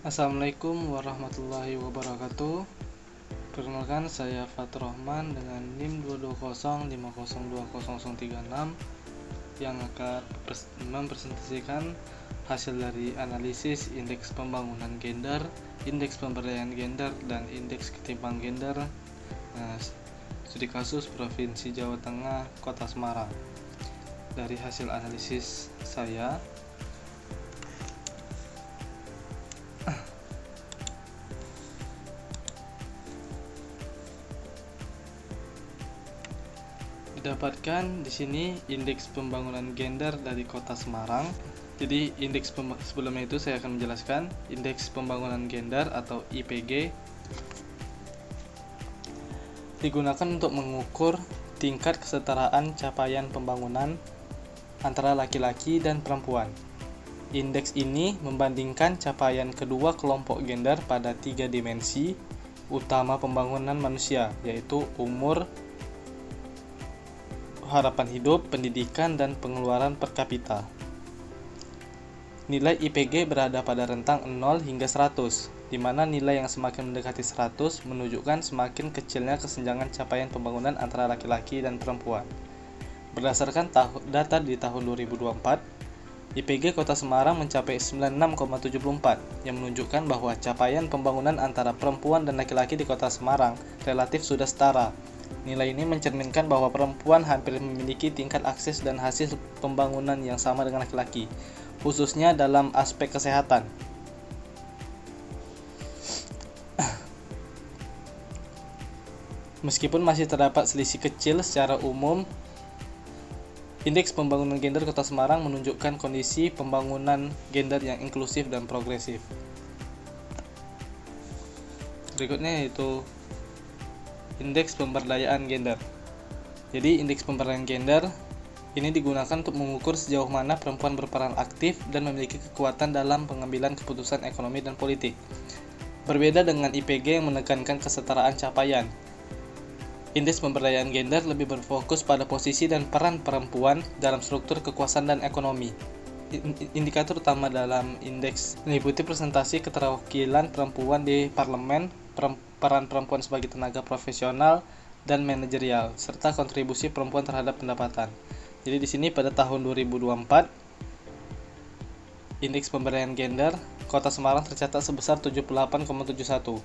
Assalamualaikum warahmatullahi wabarakatuh. Perkenalkan, saya Fatur Rahman dengan NIM 220502036 yang akan mempresentasikan hasil dari analisis indeks pembangunan gender, indeks pemberdayaan gender, dan indeks ketimpangan gender studi kasus Provinsi Jawa Tengah, Kota Semarang. Dari hasil analisis saya, didapatkan di sini indeks pembangunan gender dari Kota Semarang. Jadi sebelumnya itu saya akan menjelaskan indeks pembangunan gender atau IPG digunakan untuk mengukur tingkat kesetaraan capaian pembangunan antara laki-laki dan perempuan. Indeks ini membandingkan capaian kedua kelompok gender pada 3 dimensi utama pembangunan manusia, yaitu umur, harapan hidup, pendidikan, dan pengeluaran per kapita. Nilai IPG berada pada rentang 0 hingga 100, di mana nilai yang semakin mendekati 100 menunjukkan semakin kecilnya kesenjangan capaian pembangunan antara laki-laki dan perempuan. Berdasarkan data di tahun 2024, IPG Kota Semarang mencapai 96,74 yang menunjukkan bahwa capaian pembangunan antara perempuan dan laki-laki di Kota Semarang relatif sudah setara. Nilai ini mencerminkan bahwa perempuan hampir memiliki tingkat akses dan hasil pembangunan yang sama dengan laki-laki, khususnya dalam aspek kesehatan. Meskipun masih terdapat selisih kecil secara umum, indeks pembangunan gender Kota Semarang menunjukkan kondisi pembangunan gender yang inklusif dan progresif. Berikutnya yaitu indeks pemberdayaan gender. Jadi indeks pemberdayaan gender ini digunakan untuk mengukur sejauh mana perempuan berperan aktif dan memiliki kekuatan dalam pengambilan keputusan ekonomi dan politik. Berbeda dengan IPG yang menekankan kesetaraan capaian, indeks pemberdayaan gender lebih berfokus pada posisi dan peran perempuan dalam struktur kekuasaan dan ekonomi. Indikator utama dalam indeks meliputi presentasi keterwakilan perempuan di parlemen, peran perempuan sebagai tenaga profesional dan manajerial, serta kontribusi perempuan terhadap pendapatan. Jadi di sini pada tahun 2024, indeks pemberdayaan gender Kota Semarang tercatat sebesar 78,71,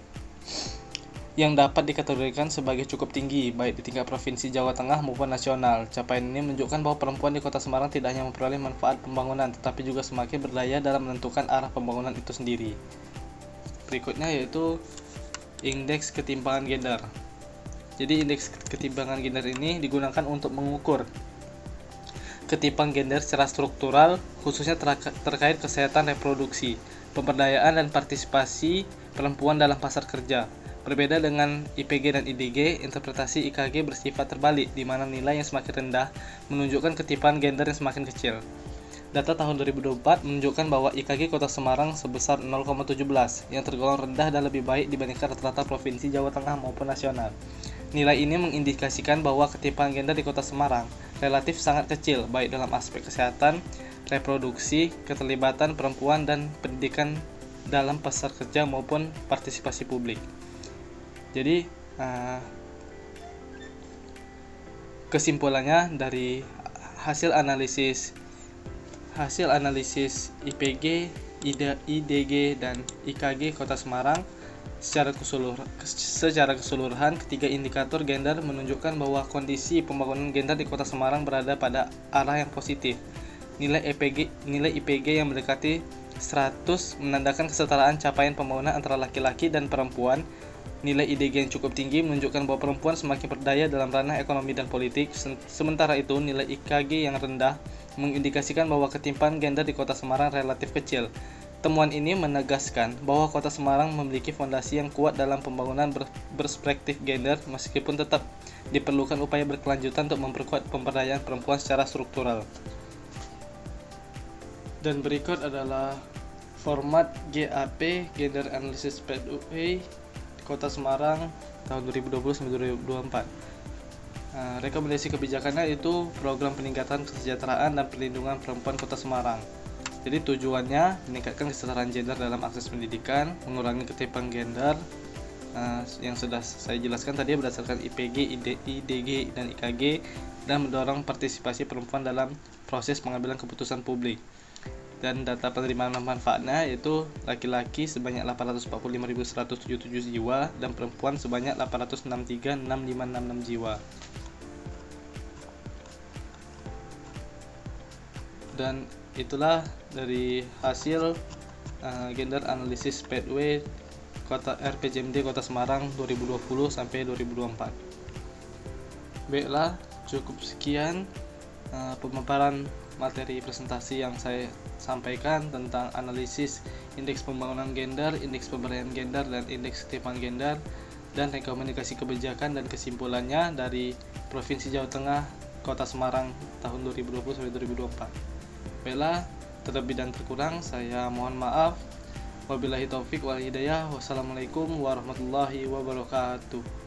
yang dapat dikategorikan sebagai cukup tinggi baik di tingkat Provinsi Jawa Tengah maupun nasional. Capaian ini menunjukkan bahwa perempuan di Kota Semarang tidak hanya memperoleh manfaat pembangunan, tetapi juga semakin berdaya dalam menentukan arah pembangunan itu sendiri. Berikutnya yaitu indeks ketimpangan gender. Jadi indeks ketimpangan gender ini digunakan untuk mengukur ketimpangan gender secara struktural, khususnya terkait kesehatan reproduksi, pemberdayaan dan partisipasi perempuan dalam pasar kerja. Berbeda dengan IPG dan IDG, interpretasi IKG bersifat terbalik, di mana nilai yang semakin rendah menunjukkan ketimpangan gender yang semakin kecil. Data tahun 2024 menunjukkan bahwa IKG Kota Semarang sebesar 0,17, yang tergolong rendah dan lebih baik dibandingkan rata-rata Provinsi Jawa Tengah maupun nasional. Nilai ini mengindikasikan bahwa ketimpangan gender di Kota Semarang relatif sangat kecil, baik dalam aspek kesehatan, reproduksi, keterlibatan perempuan, dan pendidikan dalam pasar kerja maupun partisipasi publik. Jadi kesimpulannya dari hasil analisis IPG, IDG, dan IKG Kota Semarang secara keseluruhan, ketiga indikator gender menunjukkan bahwa kondisi pembangunan gender di Kota Semarang berada pada arah yang positif. Nilai IPG yang mendekati 100 menandakan kesetaraan capaian pembangunan antara laki-laki dan perempuan. Nilai IDG yang cukup tinggi menunjukkan bahwa perempuan semakin berdaya dalam ranah ekonomi dan politik. Sementara itu, nilai IKG yang rendah mengindikasikan bahwa ketimpangan gender di Kota Semarang relatif kecil. Temuan ini menegaskan bahwa Kota Semarang memiliki fondasi yang kuat dalam pembangunan berperspektif gender, meskipun tetap diperlukan upaya berkelanjutan untuk memperkuat pemberdayaan perempuan secara struktural. Dan berikut adalah format GAP Gender Analysis Pathway Kota Semarang tahun 2020-2024. Rekomendasi kebijakannya itu program peningkatan kesejahteraan dan perlindungan perempuan Kota Semarang. Jadi tujuannya meningkatkan kesetaraan gender dalam akses pendidikan, mengurangi ketimpangan gender. Yang sudah saya jelaskan tadi berdasarkan IPG, IDG, dan IKG, dan mendorong partisipasi perempuan dalam proses pengambilan keputusan publik. Dan data penerimaan manfaatnya yaitu laki-laki sebanyak 845.177 jiwa dan perempuan sebanyak 863.6566 jiwa. Dan itulah dari hasil gender analysis pathway Kota RPJMD Kota Semarang 2020 sampai 2024. Baiklah, cukup sekian pemaparan materi presentasi yang saya sampaikan tentang analisis indeks pembangunan gender, indeks pemberdayaan gender, dan indeks ketimpangan gender, dan rekomendasi kebijakan dan kesimpulannya dari Provinsi Jawa Tengah Kota Semarang tahun 2020 sampai 2024. Baiklah, terlebih dan terkurang saya mohon maaf. Wabillahi taufik wal hidayah. Wassalamualaikum warahmatullahi wabarakatuh.